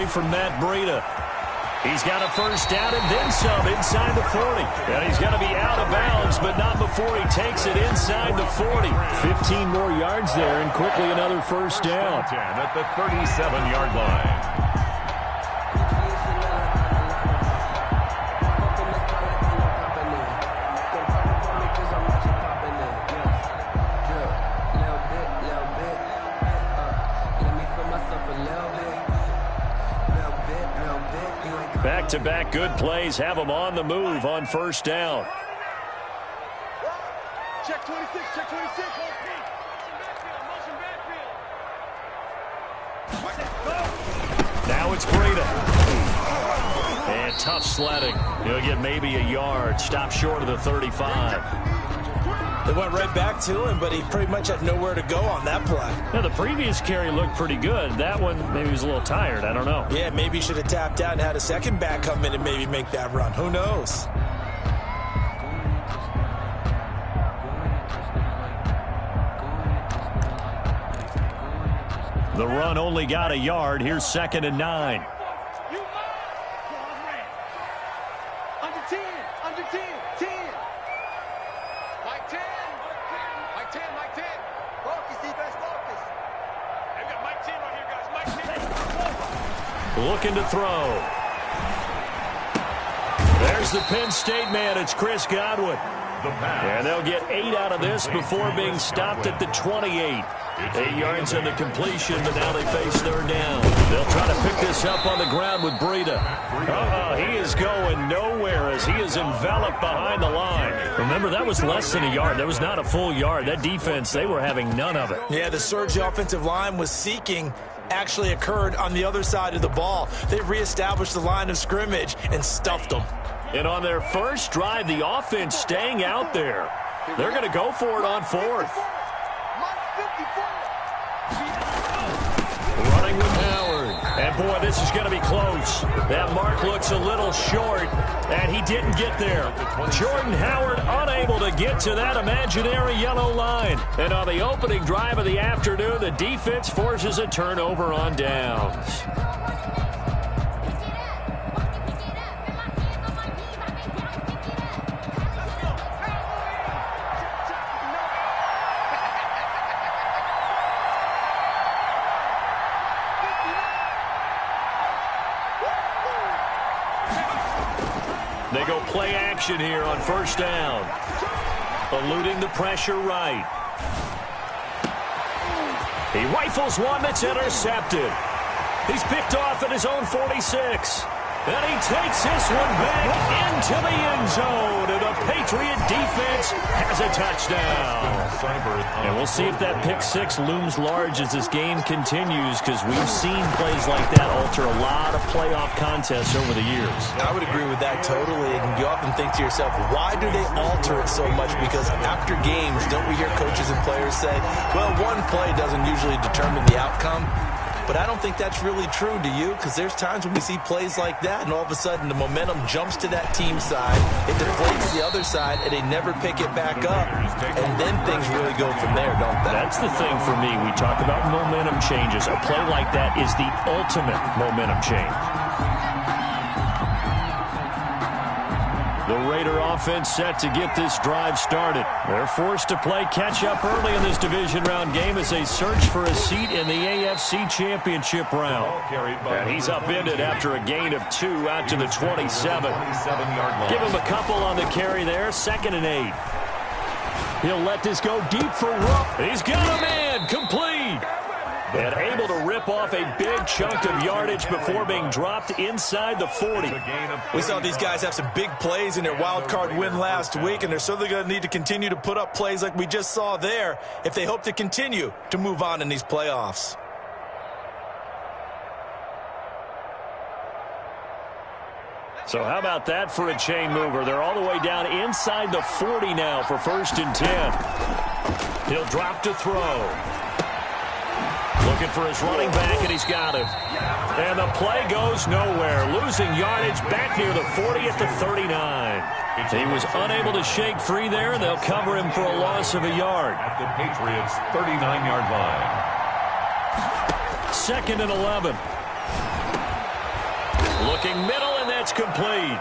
play from Matt Breida. He's got a first down and then some inside the 40. And he's going to be out of bounds, but not before he takes it inside the 40. 15 more yards there and quickly another first down. 10 at the 37-yard line. Back-to-back good plays have them on the move on first down. Check 26, check 26. Now it's Breida. And tough sledding. He'll get maybe a yard. Stop short of the 35. They went right back to him, but he pretty much had nowhere to go on that play. Now, the previous carry looked pretty good. That one, maybe he was a little tired. I don't know. Yeah, maybe he should have tapped out and had a second back come in and maybe make that run. Who knows? The run only got a yard. Here's 2nd and 9. Under 10, under 10, 10. Mike 10. Mike 10, Mike 10. Focus, defense, focus. Hey, we got Mike 10 right here, guys. Mike 10. Looking to throw. There's the Penn State man. It's Chris Godwin. And they'll get 8 out of this before being stopped at the 28. 8 yards on the completion, but now they face 3rd down. They'll try to pick this up on the ground with Breida. He is going nowhere as he is enveloped behind the line. Remember, that was less than a yard. That was not a full yard. That defense, they were having none of it. Yeah, the surge the offensive line was seeking actually occurred on the other side of the ball. They reestablished the line of scrimmage and stuffed them. And on their first drive, the offense staying out there. They're going to go for it on 4th. Running with Howard. And, boy, this is going to be close. That mark looks a little short, and he didn't get there. Jordan Howard unable to get to that imaginary yellow line. And on the opening drive of the afternoon, the defense forces a turnover on downs. They go play action here on first down. Eluding the pressure right. He rifles one that's intercepted. He's picked off at his own 46. And he takes this one back into the end zone. And the Patriot defense has a touchdown. And we'll see if that pick 6 looms large as this game continues, because we've seen plays like that alter a lot of playoff contests over the years. I would agree with that totally. And you often think to yourself, why do they alter it so much? Because after games, don't we hear coaches and players say, well, one play doesn't usually determine the outcome? But I don't think that's really true, do you? Because there's times when we see plays like that, and all of a sudden the momentum jumps to that team side, it deflates the other side, and they never pick it back up. And then things really go from there, don't they? That's the thing for me. We talk about momentum changes. A play like that is the ultimate momentum change. The Raider offense set to get this drive started. They're forced to play catch-up early in this division round game as they search for a seat in the AFC Championship round. And he's upended after a gain of 2 out to the 27. Give him a couple on the carry there. 2nd and 8. He'll let this go deep for Rupp. He's got a man. Complete. And able to rip off a big chunk of yardage before being dropped inside the 40. We saw these guys have some big plays in their wild card win last week, and they're certainly going to need to continue to put up plays like we just saw there if they hope to continue to move on in these playoffs. So how about that for a chain mover? They're all the way down inside the 40 now for 1st and 10. He'll drop to throw. Looking for his running back, and he's got him. And the play goes nowhere. Losing yardage back near the 40 at the 39. He was unable to shake free there, and they'll cover him for a loss of a yard. At the Patriots' 39-yard line. 2nd and 11. Looking middle, and that's complete.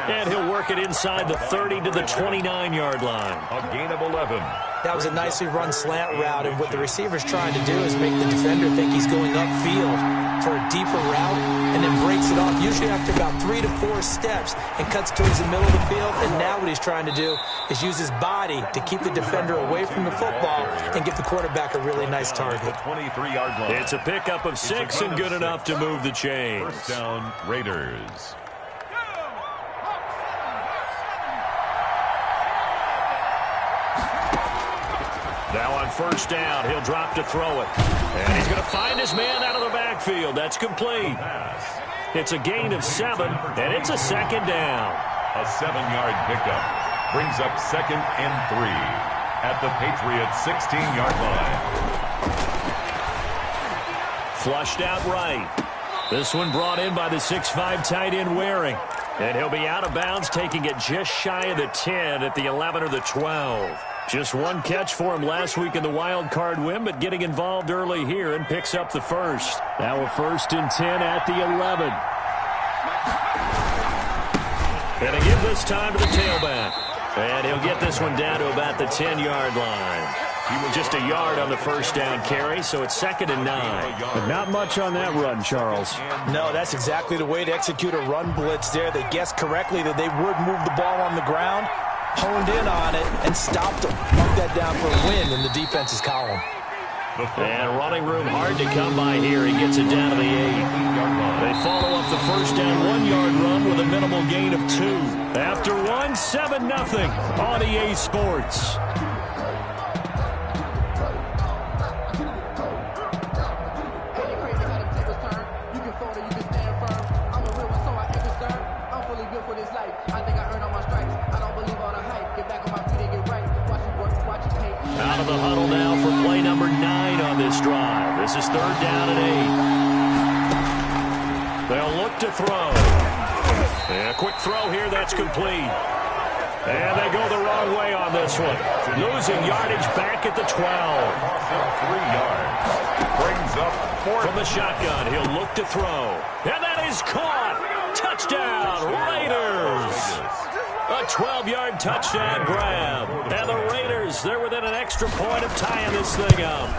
And he'll work it inside the 30 to the 29-yard line. A gain of 11. That was a nicely run slant route, and what the receiver's trying to do is make the defender think he's going upfield for a deeper route, and then breaks it off, usually after about 3 to 4 steps, and cuts towards the middle of the field. And now what he's trying to do is use his body to keep the defender away from the football and give the quarterback a really nice target. 23-yard line. It's a pickup of 6 and good enough to move the chains. First down, Raiders. Now on first down, he'll drop to throw it. And he's going to find his man out of the backfield. That's complete. It's a gain of 7, and it's a second down. A 7-yard pickup brings up 2nd and 3 at the Patriots' 16-yard line. Flushed out right. This one brought in by the 6'5" tight end Waring. And he'll be out of bounds, taking it just shy of the 10 at the 11 or the 12. Just one catch for him last week in the wild card win, but getting involved early here and picks up the first. Now a 1st and 10 at the 11. And a give this time to the tailback. And he'll get this one down to about the 10-yard line. He was just a yard on the first down carry, so it's 2nd and 9. But not much on that run, Charles. No, that's exactly the way to execute a run blitz there. They guessed correctly that they would move the ball on the ground, honed in on it, and stopped them. Mark that down for a win in the defense's column. And running room hard to come by here. He gets it down to the 8. They follow up the first down 1-yard run with a minimal gain of 2. After one, 7-0 on EA Sports. Out of the huddle now for play number 9 on this drive. This is 3rd down and 8. They'll look to throw. And a quick throw here, that's complete. And they go the wrong way on this one. Losing yardage back at the 12. 3 yards. Brings up 4. From the shotgun, he'll look to throw. And that is caught. Touchdown, Raiders. A 12-yard touchdown grab. And the Raiders, they're within an extra point of tying this thing up.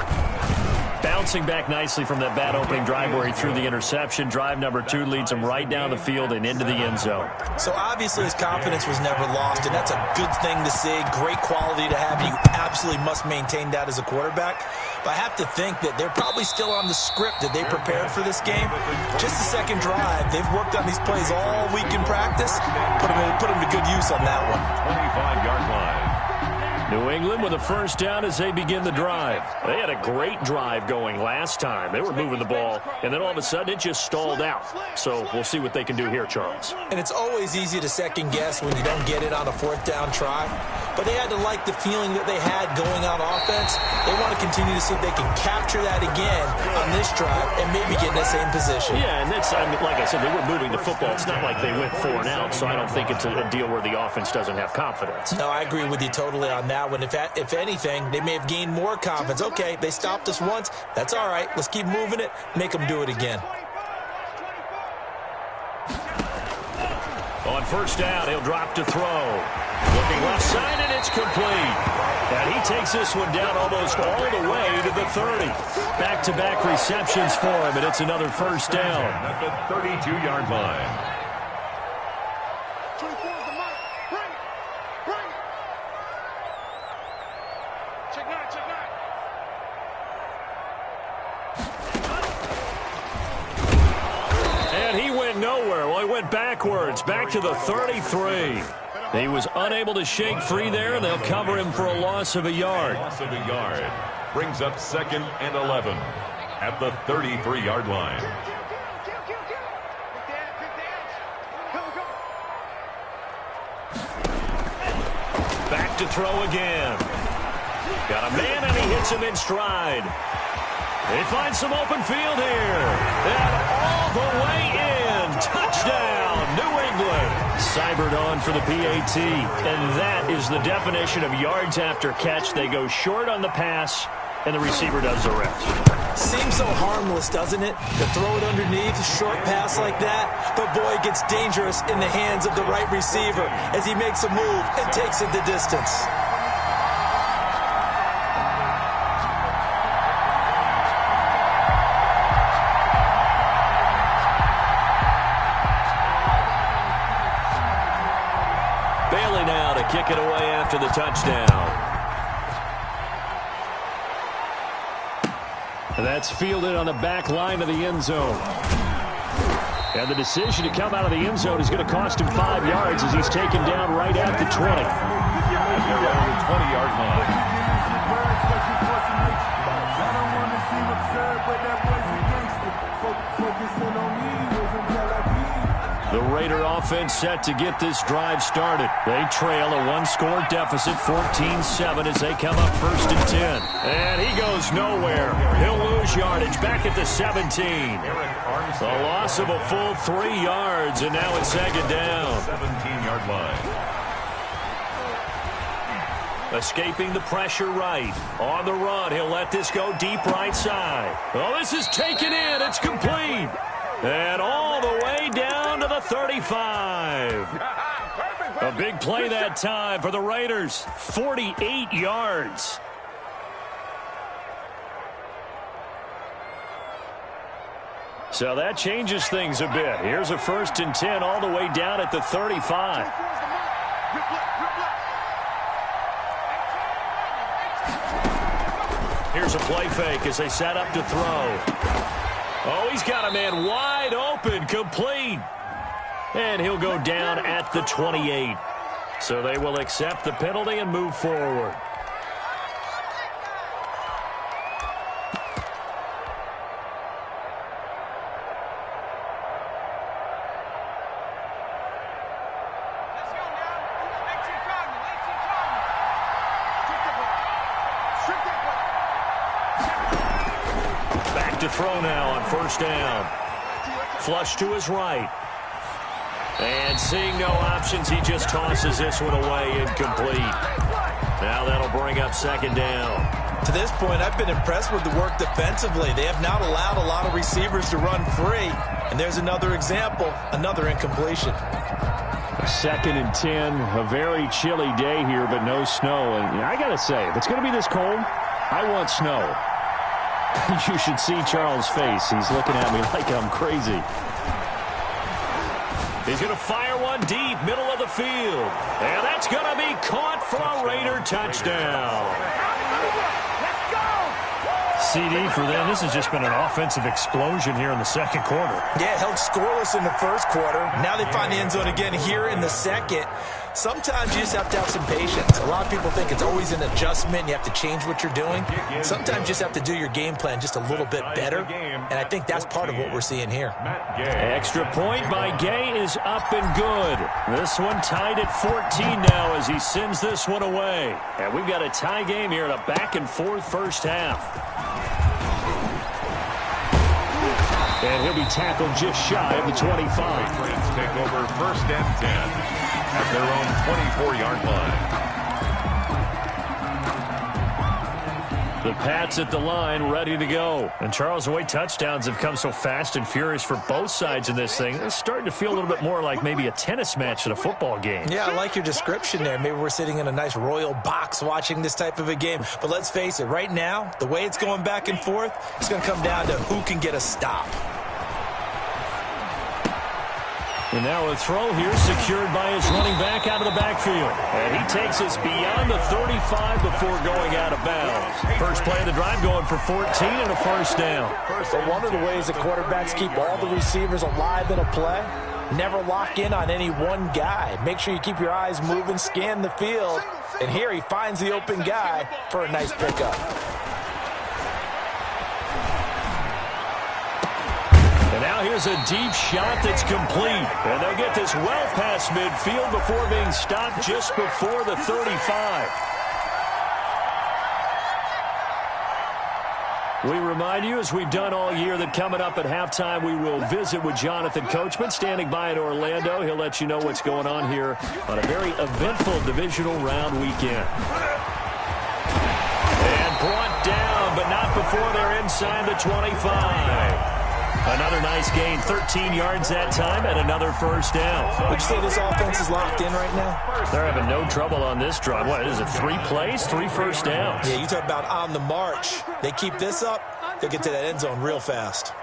Bouncing back nicely from that bad opening drive where he threw the interception. Drive number 2 leads him right down the field and into the end zone. So obviously his confidence was never lost, and that's a good thing to see. Great quality to have. You absolutely must maintain that as a quarterback. But I have to think that they're probably still on the script that they prepared for this game. Just the second drive. They've worked on these plays all week in practice. Put them to good use on that one. 25-yard line. New England with a first down as they begin the drive. They had a great drive going last time. They were moving the ball, and then all of a sudden it just stalled out. So we'll see what they can do here, Charles. And it's always easy to second guess when you don't get it on a 4th down try. But they had to like the feeling that they had going on offense. They want to continue to see if they can capture that again on this drive and maybe get in the same position. Yeah, and that's, like I said, they were moving the football. It's not like they went 4 and out, so I don't think it's a deal where the offense doesn't have confidence. No, I agree with you totally on that one. If anything, they may have gained more confidence. Okay, they stopped us once. That's all right. Let's keep moving it. Make them do it again. On first down, he'll drop to throw. Looking left side, and it's complete. And he takes this one down almost all the way to the 30. Back-to-back receptions for him, and it's another first down. At the 32-yard line. Backwards, back to the 33. He was unable to shake free there, and they'll cover him for a loss of a yard. Loss of a yard. Brings up 2nd and 11 at the 33-yard line. Back to throw again. Got a man, and he hits him in stride. They find some open field here. And all the way in. Touchdown, New England. Cybered on for the PAT. And that is the definition of yards after catch. They go short on the pass, and the receiver does the rest. Seems so harmless, doesn't it? To throw it underneath, a short pass like that. But boy, it gets dangerous in the hands of the right receiver as he makes a move and takes it the distance. Bailey now to kick it away after the touchdown. And that's fielded on the back line of the end zone. And the decision to come out of the end zone is going to cost him 5 yards as he's taken down right at the 20. At their own 20-yard line. The Raider offense set to get this drive started. They trail a one-score deficit, 14-7, as they come up 1st and 10. And he goes nowhere. He'll lose yardage back at the 17. The loss of a full 3 yards, and now it's 2nd down. 17-yard line. Escaping the pressure right. On the run, he'll let this go deep right side. Oh, this is taken in. It's complete. And all the way down to the 35. A big play that time for the Raiders. 48 yards. So that changes things a bit. Here's a 1st and 10 all the way down at the 35. Here's a play fake as they set up to throw. Oh, he's got a man wide open, complete. And he'll go down at the 28. So they will accept the penalty and move forward. To throw now on 1st down. Flush to his right. And seeing no options, he just tosses this one away, incomplete. Now that'll bring up 2nd down. To this point, I've been impressed with the work defensively. They have not allowed a lot of receivers to run free. And there's another example, another incompletion. 2nd and 10, a very chilly day here, but no snow. And I got to say, if it's going to be this cold, I want snow. You should see Charles' face. He's looking at me like I'm crazy. He's going to fire one deep, middle of the field. And that's going to be caught for a Raider touchdown. CD for them. This has just been an offensive explosion here in the 2nd quarter. Yeah, held scoreless in the 1st quarter. Now they find the end zone again here in the 2nd. Sometimes you just have to have some patience. A lot of people think it's always an adjustment. You have to change what you're doing. Sometimes you just have to do your game plan just a little bit better. And I think that's part of what we're seeing here. Extra point by Gay is up and good. This one tied at 14 now as he sends this one away. And we've got a tie game here in a back-and-forth 1st half. And he'll be tackled just shy of the 25. Patriots take over 1st and 10 at their own 24-yard line. The Pats at the line, ready to go. And Charles, the way touchdowns have come so fast and furious for both sides in this thing, it's starting to feel a little bit more like maybe a tennis match than a football game. Yeah, I like your description there. Maybe we're sitting in a nice royal box watching this type of a game. But let's face it, right now, the way it's going back and forth, it's going to come down to who can get a stop. And now a throw here secured by his running back out of the backfield. And he takes us beyond the 35 before going out of bounds. First play of the drive going for 14 and a 1st down. But one of the ways that quarterbacks keep all the receivers alive in a play, never lock in on any one guy. Make sure you keep your eyes moving, scan the field. And here he finds the open guy for a nice pickup. And now here's a deep shot that's complete. And they'll get this well past midfield before being stopped just before the 35. We remind you, as we've done all year, that coming up at halftime, we will visit with Jonathan Coachman, standing by in Orlando. He'll let you know what's going on here on a very eventful divisional round weekend. And brought down before they're inside the 25. Another nice gain, 13 yards that time, and another first down. Would you say this offense is locked in right now? They're having no trouble on this drive. What is it, 3 plays, 3 first downs? Yeah, you talk about on the march. They keep this up, they'll get to that end zone real fast.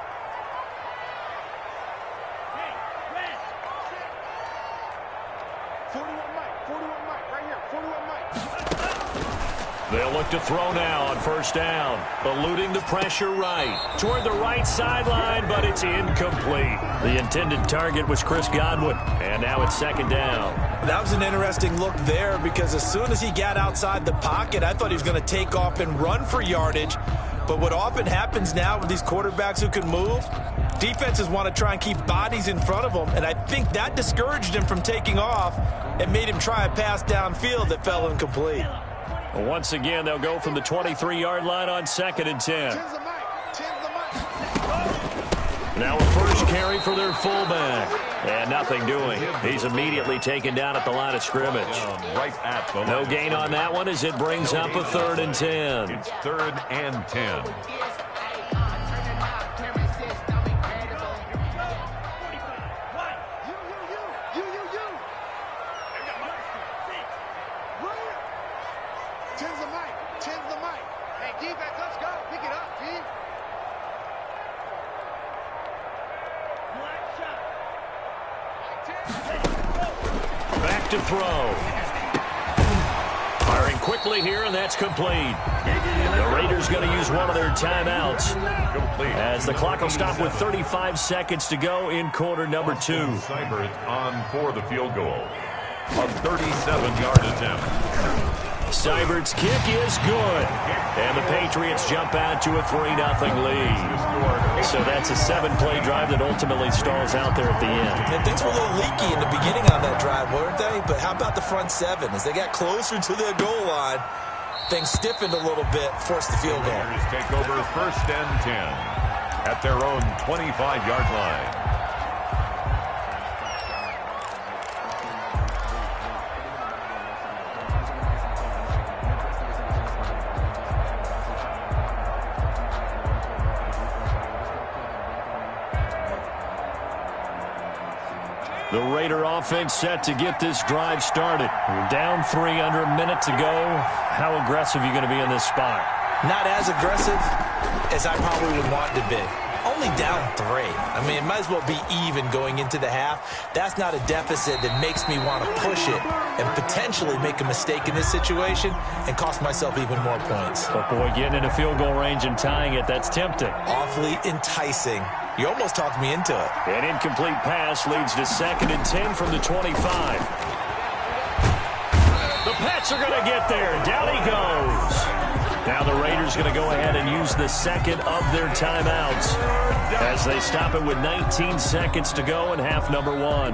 They'll look to throw now on first down. Eluding the pressure right. Toward the right sideline, but it's incomplete. The intended target was Chris Godwin, and now it's second down. That was an interesting look there because as soon as he got outside the pocket, I thought he was going to take off and run for yardage. But what often happens now with these quarterbacks who can move, defenses want to try and keep bodies in front of them, and I think that discouraged him from taking off and made him try a pass downfield that fell incomplete. Once again, they'll go from the 23-yard line on 2nd and 10. Now a first carry for their fullback. And nothing doing. He's immediately taken down at the line of scrimmage. No gain on that one as it brings up a 3rd and 10. It's 3rd and 10. Back to throw. Firing quickly here, and that's complete. The Raiders going to use one of their timeouts as the clock will stop with 35 seconds to go in quarter number 2. Seibert on for the field goal. A 37-yard attempt. Seibert's kick is good. And the Patriots jump out to a 3-0 lead. So that's a 7-play drive that ultimately stalls out there at the end. And things were a little leaky in the beginning on that drive, weren't they? But how about the front 7? As they got closer to the goal line, things stiffened a little bit, forced the field goal. Raiders take over 1st and 10 at their own 25-yard line. The Raider offense set to get this drive started. We're down 3 under a minute to go. How aggressive are you going to be in this spot? Not as aggressive as I probably would want to be. Only down 3. I mean, it might as well be even going into the half. That's not a deficit that makes me want to push it and potentially make a mistake in this situation and cost myself even more points. But boy, getting into field goal range and tying it, that's tempting. Awfully enticing. You almost talked me into it. An incomplete pass leads to 2nd and 10 from the 25. The Pats are going to get there. Down he goes. Now the Raiders going to go ahead and use the second of their timeouts as they stop it with 19 seconds to go in half number 1.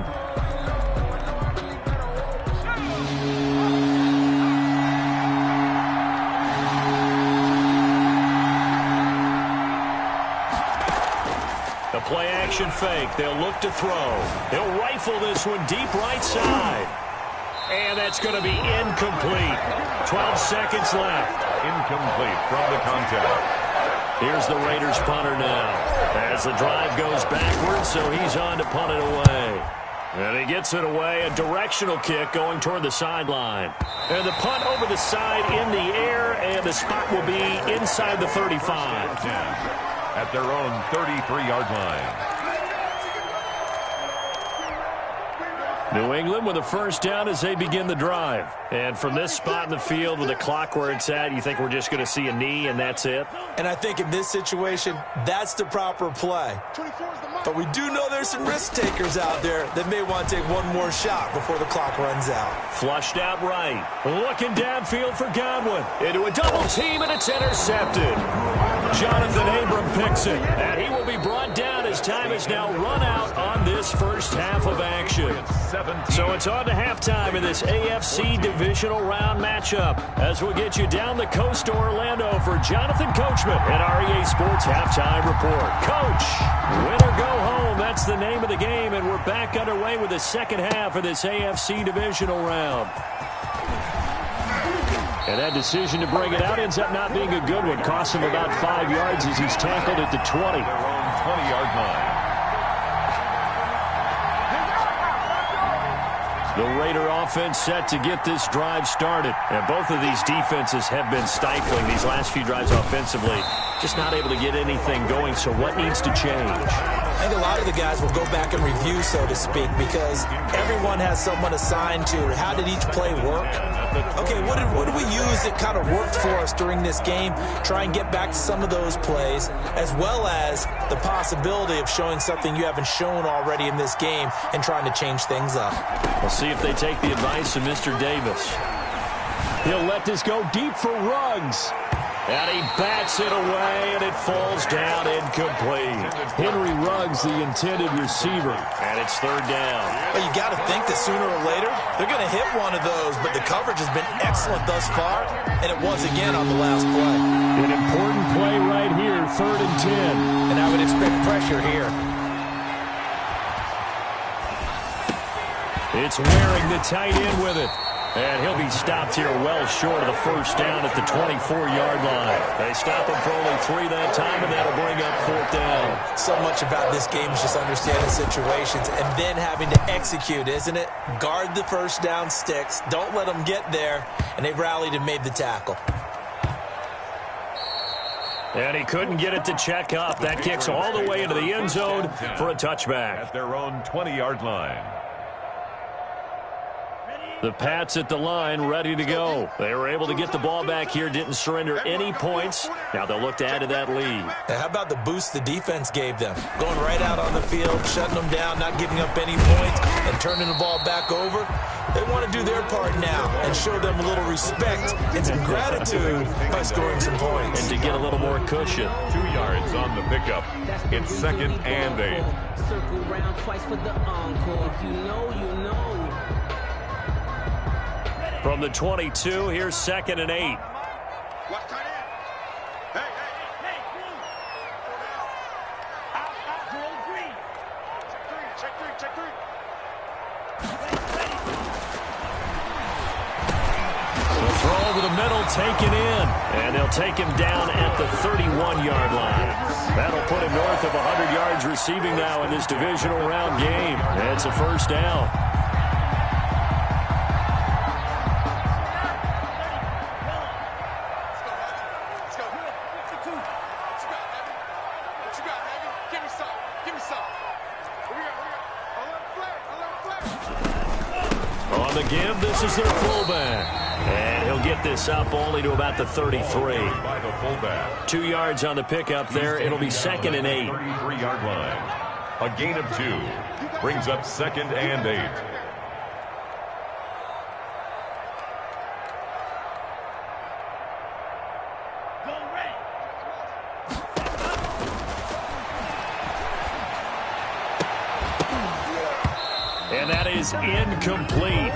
The play-action fake. They'll look to throw. They'll rifle this one deep right side. And that's going to be incomplete. 12 seconds left. Incomplete from the contact. Here's the Raiders punter now. As the drive goes backwards, so he's on to punt it away. And he gets it away. A directional kick going toward the sideline. And the punt over the side in the air, and the spot will be inside the 35. At their own 33-yard line. New England with a first down as they begin the drive. And from this spot in the field with the clock where it's at, you think we're just going to see a knee and that's it? And I think in this situation, that's the proper play. But we do know there's some risk takers out there that may want to take one more shot before the clock runs out. Flushed out right. Looking downfield for Godwin. Into a double team, and it's intercepted. Jonathan Abram picks it. And he will be brought down as time is now run out on this first half of action. So it's on to halftime in this AFC divisional round matchup as we'll get you down the coast to Orlando for Jonathan Coachman at REA Sports Halftime Report. Coach, win or go home, that's the name of the game, and we're back underway with the second half of this AFC divisional round. And that decision to bring it out ends up not being a good one. Costs him about 5 yards as he's tackled at the 20. Their own 20-yard line. The Raider offense set to get this drive started. And both of these defenses have been stifling these last few drives offensively. Just not able to get anything going, so what needs to change? I think a lot of the guys will go back and review, so to speak, because everyone has someone assigned to how did each play work. Okay, what did we use that kind of worked for us during this game? Try and get back to some of those plays, as well as the possibility of showing something you haven't shown already in this game and trying to change things up. We'll see if they take the advice of Mr. Davis. He'll let this go deep for Ruggs. And he bats it away, and it falls down incomplete. Henry Ruggs, the intended receiver. And it's third down. Well, you got to think that sooner or later, they're going to hit one of those, but the coverage has been excellent thus far, and it was again on the last play. An important play right here, 3rd and 10. And I would expect pressure here. It's wearing the tight end with it. And he'll be stopped here well short of the first down at the 24-yard line. They stop him for only 3 that time, and that'll bring up 4th down. So much about this game is just understanding situations and then having to execute, isn't it? Guard the first down sticks. Don't let them get there. And they rallied and made the tackle. And he couldn't get it to check up. That kicks all the way into the end zone for a touchback. At their own 20-yard line. The Pats at the line, ready to go. They were able to get the ball back here, didn't surrender any points. Now they'll look to add to that lead. Now, how about the boost the defense gave them? Going right out on the field, shutting them down, not giving up any points, and turning the ball back over. They want to do their part now and show them a little respect and some gratitude by scoring some points. And to get a little more cushion. 2 yards on the pickup. It's 2nd and 8. Circle round twice for the encore. If you know, you know. From the 22, here's 2nd and 8. Watch tight end. Hey. Out, green. Check three. The throw over the middle, taken in. And they'll take him down at the 31-yard line. That'll put him north of 100 yards receiving now in this divisional round game. And it's a first down. On the give, this is their fullback. And he'll get this up only to about the 33. By the fullback. 2 yards on the pickup there. It'll be 2nd and 8. 33-yard line. A gain of 2. Brings up 2nd and 8. And that is incomplete.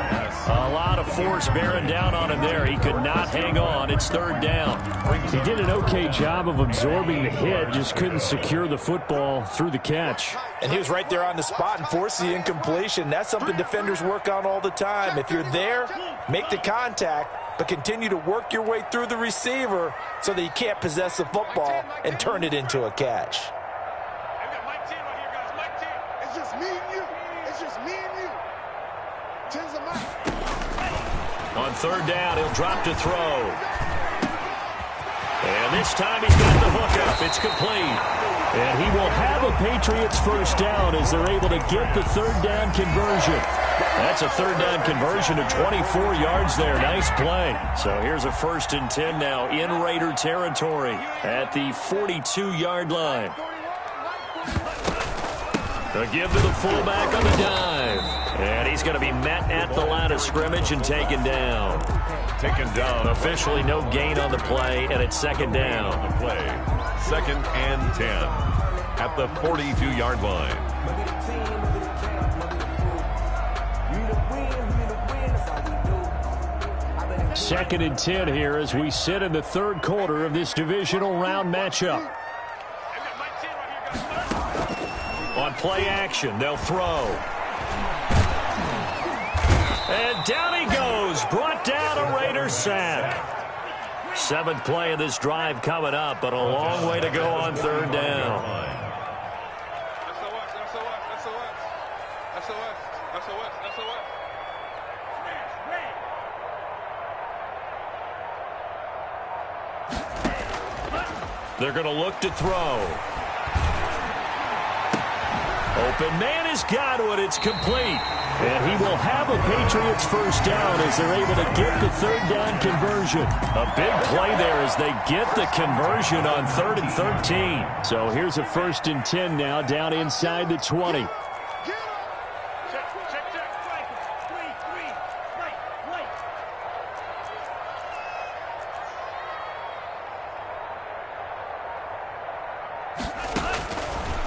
A lot of force bearing down on him there. He could not hang on. It's 3rd down. He did an okay job of absorbing the hit, just couldn't secure the football through the catch. And he was right there on the spot and forced the incompletion. That's something defenders work on all the time. If you're there, make the contact, but continue to work your way through the receiver so that you can't possess the football and turn it into a catch. We got Mike 10 right here, guys. Mike 10. It's just me and you. It's just me and you. 10's a Mike. On 3rd down, he'll drop to throw. And this time he's got the hook up. It's complete. And he will have a Patriots first down as they're able to get the 3rd down conversion. That's a 3rd down conversion of 24 yards there. Nice play. So here's a 1st and 10 now in Raider territory at the 42-yard line. A give to the fullback on the dive. And he's going to be met at the line of scrimmage and taken down. Taken down. Officially no gain on the play, and it's 2nd down. On the play. 2nd and 10. At the 42-yard line. Second and 10 here as we sit in the 3rd quarter of this divisional round matchup. On play action, they'll throw. And down he goes, brought down a Raider sack. Seventh play of this drive coming up, but a long way to go on third down. They're going to look to throw. Open man has got it. It's complete. And he will have a Patriots first down as they're able to get the third down conversion. A big play there as they get the conversion on 3rd and 13. So here's a 1st and 10 now down inside the 20.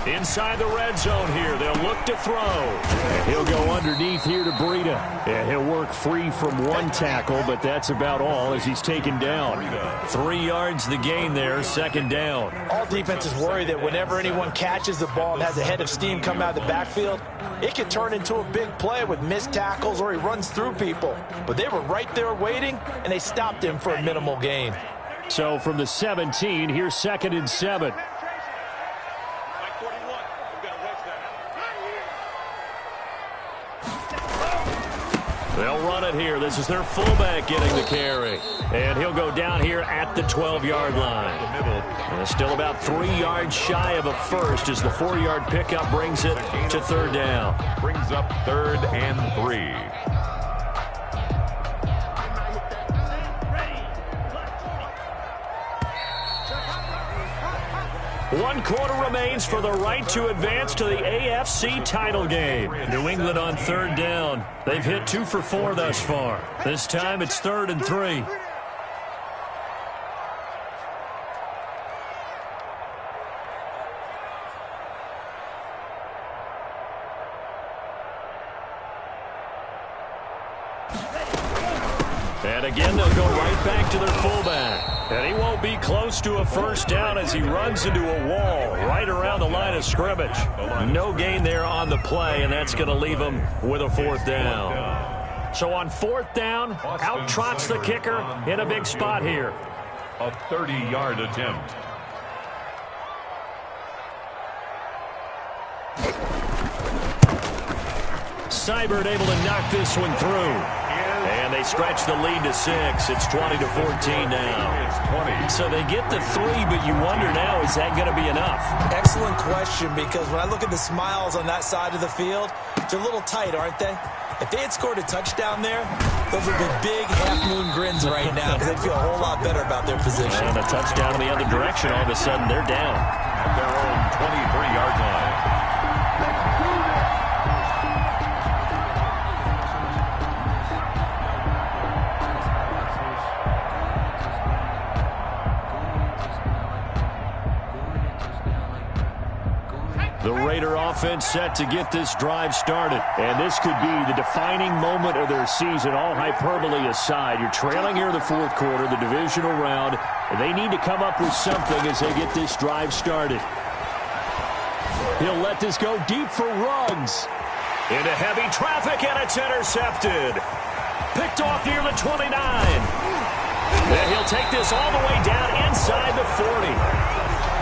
Inside the red zone here. They'll look to throw. And he'll go underneath here to Breida. And he'll work free from one tackle, but that's about all as he's taken down. 3 yards the gain there, 2nd down. All defenses worry that whenever anyone catches the ball and has a head of steam come out of the backfield, it can turn into a big play with missed tackles or he runs through people. But they were right there waiting, and they stopped him for a minimal gain. So from the 17, here's 2nd and 7. They'll run it here. This is their fullback getting the carry. And he'll go down here at the 12-yard line. And still about 3 yards shy of a first as the 4-yard pickup brings it to third down. Brings up 3rd and 3. One quarter remains for the right to advance to the AFC title game. New England on third down. They've hit 2 for 4 thus far. This time it's 3rd and 3. And again, they'll go right back to their fullback. And he won't be close to a first down as he runs into a wall right around the line of scrimmage. No gain there on the play, and that's going to leave him with a 4th down. So on 4th down, out trots the kicker in a big spot here. A 30-yard attempt. Seibert able to knock this one through. And they stretch the lead to 6. It's 20-14 now. So they get the 3, but you wonder now, is that going to be enough? Excellent question, because when I look at the smiles on that side of the field, they're a little tight, aren't they? If they had scored a touchdown there, those would be big half-moon grins right now because they'd feel a whole lot better about their position. And a touchdown in the other direction, all of a sudden they're down. At their own 23-yard line. The Raider offense set to get this drive started. And this could be the defining moment of their season, all hyperbole aside. You're trailing here in the 4th quarter, the divisional round, and they need to come up with something as they get this drive started. He'll let this go deep for Ruggs. Into heavy traffic, and it's intercepted. Picked off near the 29. And he'll take this all the way down inside the 40.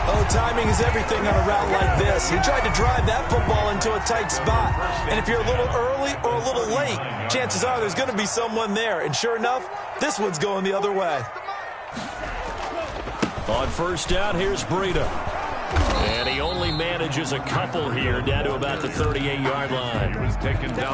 Oh, timing is everything on a route like this. He tried to drive that football into a tight spot. And if you're a little early or a little late, chances are there's going to be someone there. And sure enough, this one's going the other way. On first down, here's Breida. And he only manages a couple here, down to about the 38-yard line.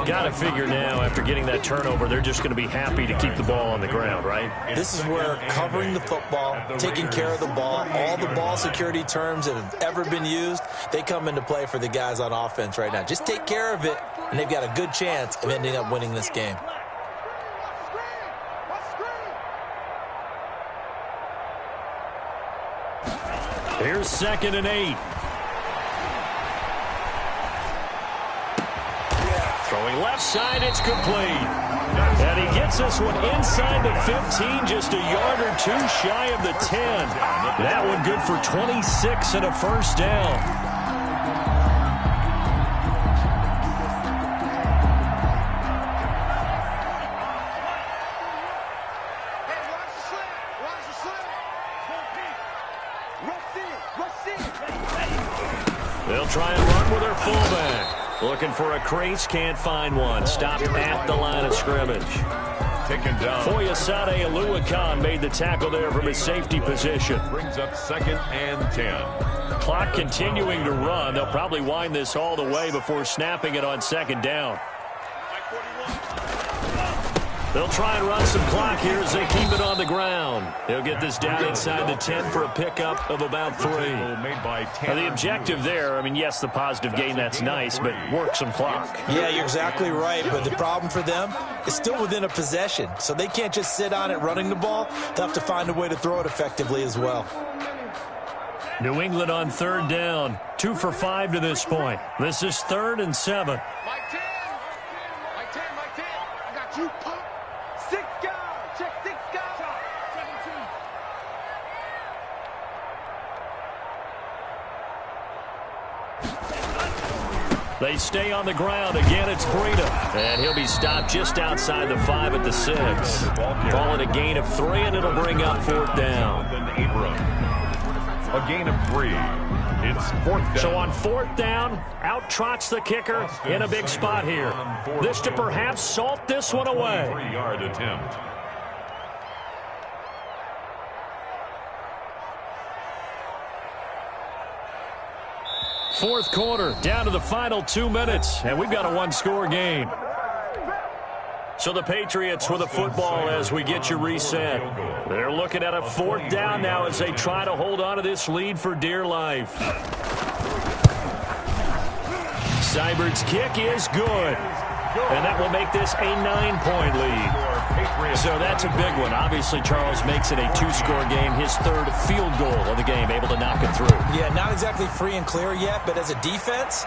Got to figure now, after getting that turnover, they're just going to be happy to keep the ball on the ground, right? This is where covering the football, taking care of the ball, all the ball security terms that have ever been used, they come into play for the guys on offense right now. Just take care of it, and they've got a good chance of ending up winning this game. Here's 2nd and 8. Throwing left side, it's complete. And he gets this one inside the 15, just a yard or 2 shy of the 10. That one good for 26 and a first down. Looking for a crease, can't find one. Stopped at the line of scrimmage. Taken down. Foyesade Aluakan made the tackle there from his safety position. Brings up 2nd and 10. Clock continuing to run. They'll probably wind this all the way before snapping it on 2nd down. They'll try and run some clock here as they keep it on the ground. They'll get this down inside the 10 for a pickup of about 3. Now, the objective there, I mean, yes, the positive gain, that's nice, but work some clock. Yeah, you're exactly right, but the problem for them is still within a possession, so they can't just sit on it running the ball. They'll have to find a way to throw it effectively as well. New England on 3rd down. 2 for 5 to this point. This is 3rd and 7. Mike 10. Mike 10, Mike 10. I got you, pop. 6 guys. Check 6 guys. 17. They stay on the ground. Again, it's Breida. And he'll be stopped just outside the 5 at the 6. Call it a gain of 3, and it'll bring up 4th down. A gain of 3. It's 4th down. So on 4th down, out trots the kicker in a big spot here. This to perhaps salt this one away. 3-yard attempt. Fourth quarter, down to the final 2 minutes, and we've got a 1-score game. So the Patriots with the football as we get you reset. They're looking at a 4th down now as they try to hold on to this lead for dear life. Seibert's kick is good. And that will make this a 9-point lead. So that's a big one. Obviously, Charles makes it a 2-score game. His 3rd field goal of the game, able to knock it through. Yeah, not exactly free and clear yet, but as a defense,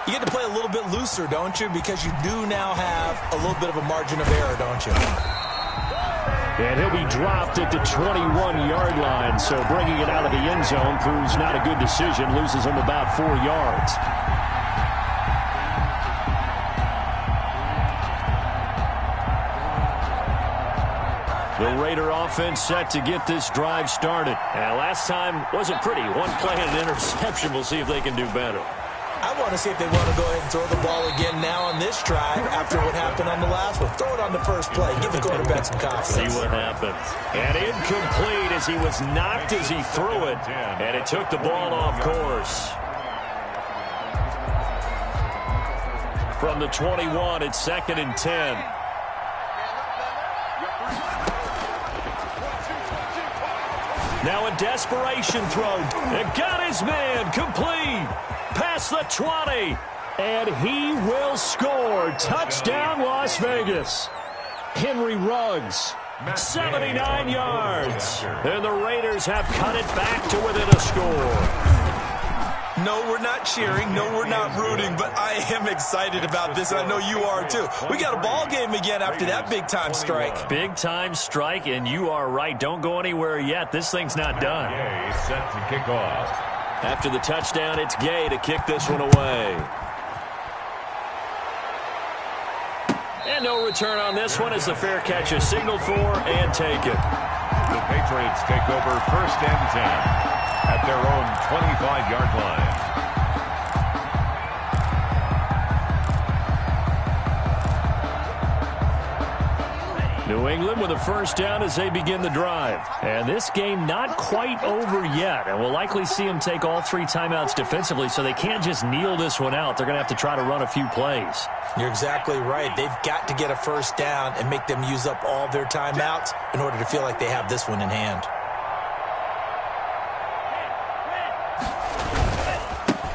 you get to play a little bit looser, don't you? Because you do now have a little bit of a margin of error, don't you? And he'll be dropped at the 21-yard line. So bringing it out of the end zone proves not a good decision. Loses him about 4 yards. The Raider offense set to get this drive started. And last time wasn't pretty. 1 play and an interception. We'll see if they can do better. I want to see if they want to go ahead and throw the ball again now on this drive after what happened on the last one. Throw it on the first play. Give the quarterback some confidence. See what happens. And incomplete as he was knocked as he threw it. And it took the ball off course. From the 21, it's 2nd and 10. Now a desperation throw. And got his man complete. Past the 20. And he will score. Touchdown, Las Vegas. Henry Ruggs. 79 yards. And the Raiders have cut it back to within a score. No, we're not cheering. No, we're not rooting. But I am excited about this. I know you are, too. We got a ball game again after that big-time strike. Big-time strike, and you are right. Don't go anywhere yet. This thing's not done. Gay set to kick off. After the touchdown, it's Gay to kick this one away. And no return on this one as the fair catch is signaled for and taken. The Patriots take over 1st and 10 at their own 25-yard line. New England with a 1st down as they begin the drive. And this game not quite over yet. And we'll likely see them take all 3 timeouts defensively, so they can't just kneel this one out. They're going to have to try to run a few plays. You're exactly right. They've got to get a 1st down and make them use up all their timeouts in order to feel like they have this one in hand.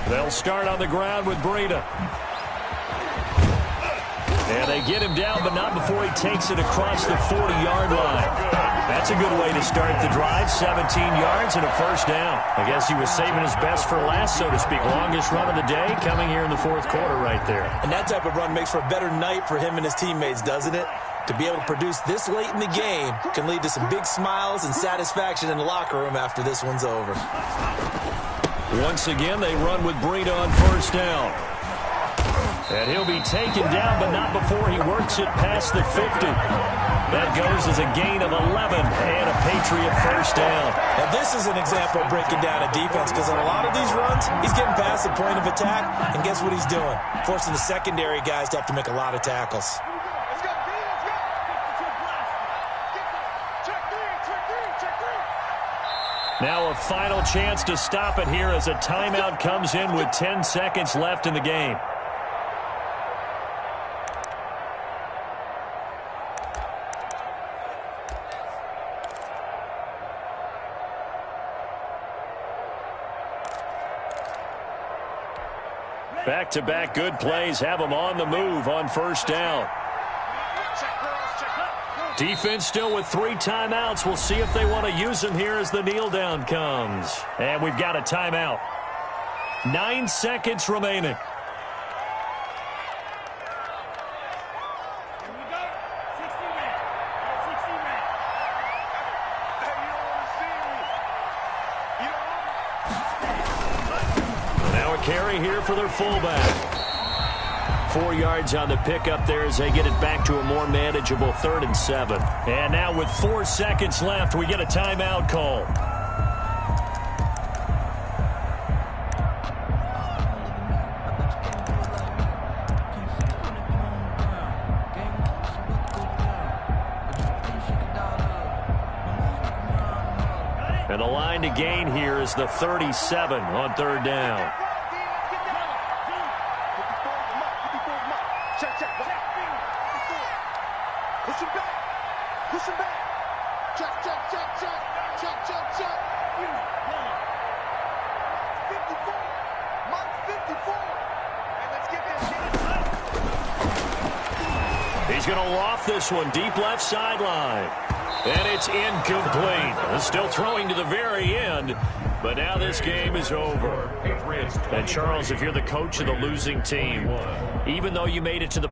They'll start on the ground with Breida. And they get him down, but not before he takes it across the 40-yard line. That's a good way to start the drive. 17 yards and a 1st down. I guess he was saving his best for last, so to speak. Longest run of the day coming here in the 4th quarter right there. And that type of run makes for a better night for him and his teammates, doesn't it? To be able to produce this late in the game can lead to some big smiles and satisfaction in the locker room after this one's over. Once again, they run with Breida on 1st down. And he'll be taken down, but not before he works it past the 50. That goes as a gain of 11 and a Patriot first down. Now this is an example of breaking down a defense, because on a lot of these runs, he's getting past the point of attack, and guess what he's doing? Forcing the secondary guys to have to make a lot of tackles. Let's go, B, let's go. Check three. Now a final chance to stop it here as a timeout comes in with 10 seconds left in the game. Back-to-back good plays have them on the move on first down. Defense still with 3 timeouts. We'll see if they want to use them here as the kneel down comes. And we've got a timeout. 9 seconds remaining. Carry here for their fullback. 4 yards on the pickup there as they get it back to a more manageable 3rd and 7. And now with 4 seconds left, we get a timeout call. And the line to gain here is the 37 on 3rd down. Push him back. Check. 54. Mark 54. And let's get this. He's going to loft this one deep left sideline. And it's incomplete. Still throwing to the very end. But now this game is over. And Charles, if you're the coach of the losing team, even though you made it to the